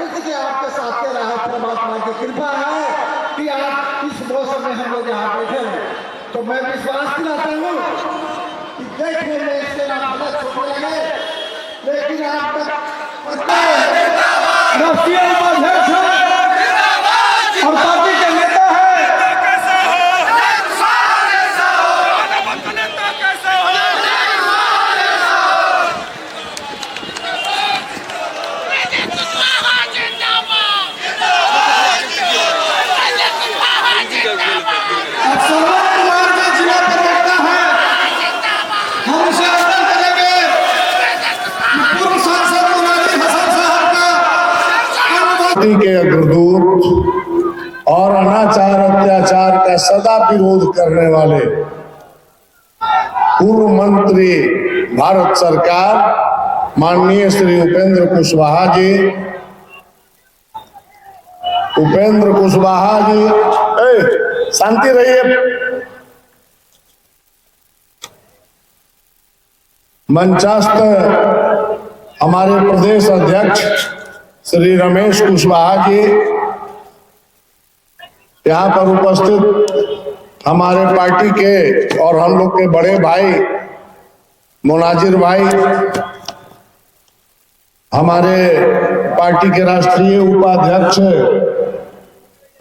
इसलिए आपके साथ के रहा परमात्मा की कृपा है कि आज इस मौसम में हम लोग यहाँ बैठे हैं। तो मैं विश्वास दिलाता हूँ कि देखने में इसके नाम भले छोटे लगे, लेकिन आप राष्ट्रीय उपाध्यक्ष और पार्टी के नेता है। के अग्रदूत और अनाचार अत्याचार का सदा विरोध करने वाले पूर्व मंत्री भारत सरकार माननीय श्री उपेंद्र कुशवाहा जी, शांति रहिए। मंचस्थ हमारे प्रदेश अध्यक्ष श्री रमेश कुशवाहा जी, यहाँ पर उपस्थित हमारे पार्टी के और हम लोग के बड़े भाई मोनाजिर भाई, हमारे पार्टी के राष्ट्रीय उपाध्यक्ष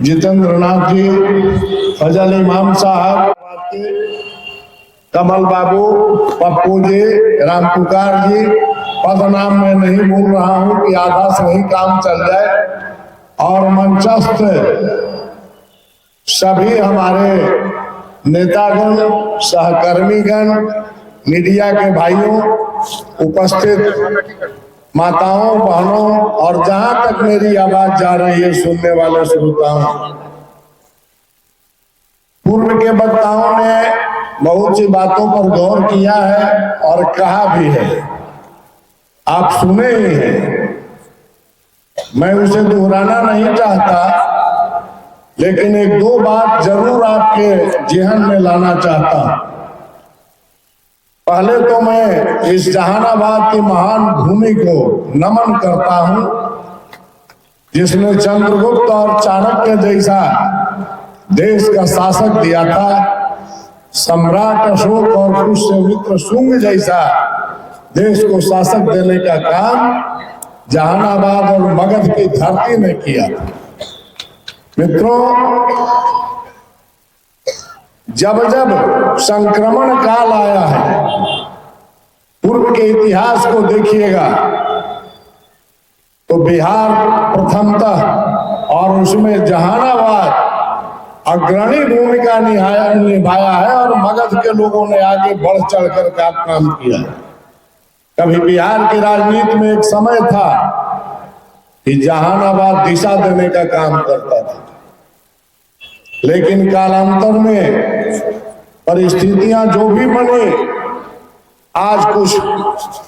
जितेंद्र नाथ जी, फजल इमाम साहब, कमल बाबू, पप्पू जी, राम पुकार जी, पदनाम में नहीं बोल रहा हूं कि आधा से ही काम चल जाए, और मंचस्थ सभी हमारे नेतागण, सहकर्मीगण, मीडिया के भाइयों, उपस्थित माताओं, बहनों और जहां तक मेरी आवाज जा रही है सुनने वाले श्रोताओं, पूर्व के वक्ताओं ने बहुत सी बातों पर गौर किया है और कहा भी है, आप सुने ही हैं। मैं उसे दोहराना नहीं चाहता, लेकिन एक दो बात जरूर आपके जेहन में लाना चाहता हूं। पहले तो मैं इस जहानाबाद की महान भूमि को नमन करता हूं, जिसने चंद्रगुप्त और चाणक्य जैसा देश का शासक दिया था, सम्राट अशोक और पुष्यमित्र शुंग जैसा देश को शासक देने का काम जहानाबाद और मगध की धरती ने किया। मित्रों, जब जब संक्रमण काल आया है, पूर्व के इतिहास को देखिएगा तो बिहार प्रथमतः और उसमें जहानाबाद अग्रणी भूमिका निभाया है और मगध के लोगों ने आगे बढ़ चढ़कर का काम किया है। कभी बिहार की राजनीति में एक समय था कि जहानाबाद दिशा देने का काम करता था, लेकिन कालांतर में परिस्थितियां जो भी बने, आज कुछ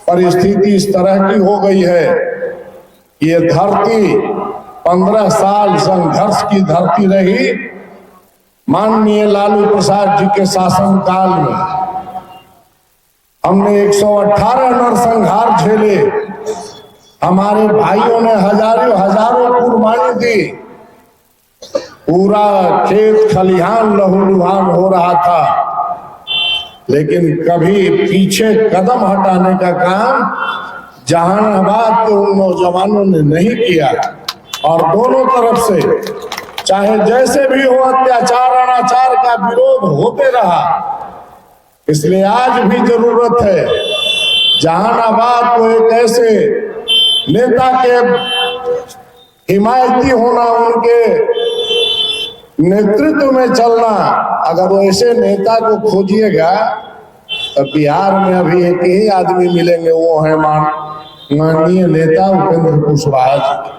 परिस्थिति इस तरह की हो गई है कि ये धरती 15 साल संघर्ष की धरती रही। माननीय लालू प्रसाद जी के शासन काल में हमने 118 नरसंहार झेले, हमारे भाइयों ने हजारों कुर्बानी दी, पूरा खेत खलिहान लहूलुहान हो रहा था, लेकिन कभी पीछे कदम हटाने का काम जहानाबाद के उन नौजवानों ने नहीं किया। और दोनों तरफ से चाहे जैसे भी हो अत्याचार अनाचार का विरोध होते रहा। इसलिए आज भी जरूरत है जहानाबाद को एक ऐसे नेता के हिमायती होना, उनके नेतृत्व में चलना। अगर वो ऐसे नेता को खोजिएगा तो बिहार में अभी एक ही आदमी मिलेंगे, वो है माननीय नेता उपेंद्र कुशवाहा जी।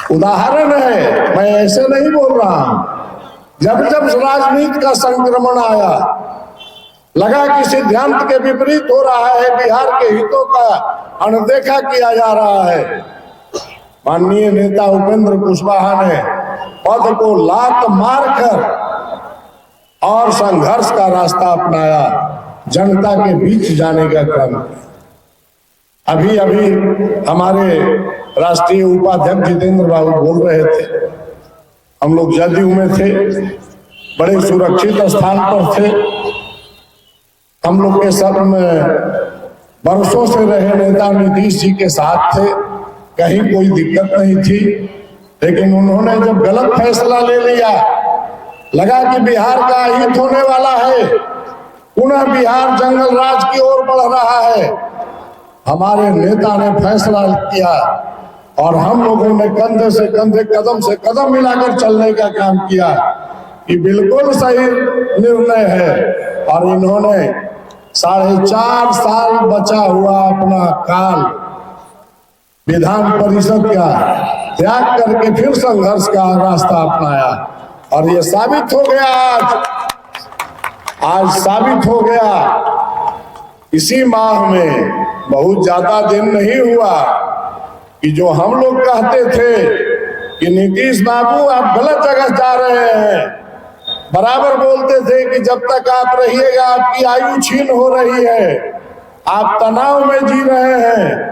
उदाहरण है, मैं ऐसे नहीं बोल रहा हूं। जब जब राजनीति का संक्रमण आया, लगा कि सिद्धांत के विपरीत हो रहा है, बिहार के हितों का अनदेखा किया जा रहा है, माननीय नेता उपेंद्र कुशवाहा ने पद को लात मारकर और संघर्ष का रास्ता अपनाया, जनता के बीच जाने का काम किया। अभी अभी हमारे राष्ट्रीय उपाध्यक्ष जितेंद्र बाबू बोल रहे थे, हम लोग जदयू में थे, बड़े सुरक्षित स्थान पर थे, हम लोग के सब में बरसों से रहे नेता नीतीश जी के साथ थे, कहीं कोई दिक्कत नहीं थी। लेकिन उन्होंने जब गलत फैसला ले लिया, लगा कि बिहार का हित होने वाला है, पुनः बिहार जंगल राज की ओर बढ़ रहा है, हमारे नेता ने फैसला किया और हम लोगों ने कंधे से कंधे, कदम से कदम मिलाकर चलने का काम किया कि बिल्कुल सही निर्णय है। और इन्होंने 4.5 साल बचा हुआ अपना काल विधान परिषद का त्याग करके फिर संघर्ष का रास्ता अपनाया और ये साबित हो गया, आज साबित हो गया। इसी माह में, बहुत ज्यादा दिन नहीं हुआ, कि जो हम लोग कहते थे कि नीतीश बाबू आप गलत जगह जा रहे हैं, बराबर बोलते थे कि जब तक आप रहिएगा आपकी आयु छीन हो रही है, आप तनाव में जी रहे हैं,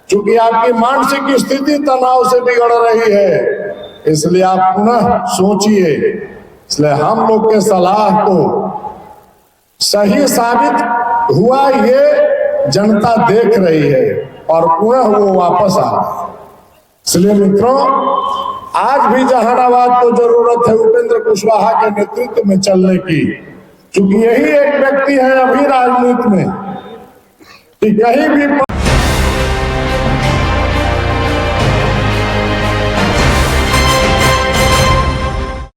क्योंकि आपकी मानसिक स्थिति तनाव से बिगड़ रही है, इसलिए आप पुनः सोचिए। इसलिए हम लोग के सलाह को सही साबित हुआ, ये जनता देख रही है और पुनः वो वापस आ गए। इसलिए मित्रों, आज भी जहानाबाद को जरूरत है उपेंद्र कुशवाहा के नेतृत्व में चलने की, क्योंकि यही एक व्यक्ति है अभी राजनीति में कि कहीं भी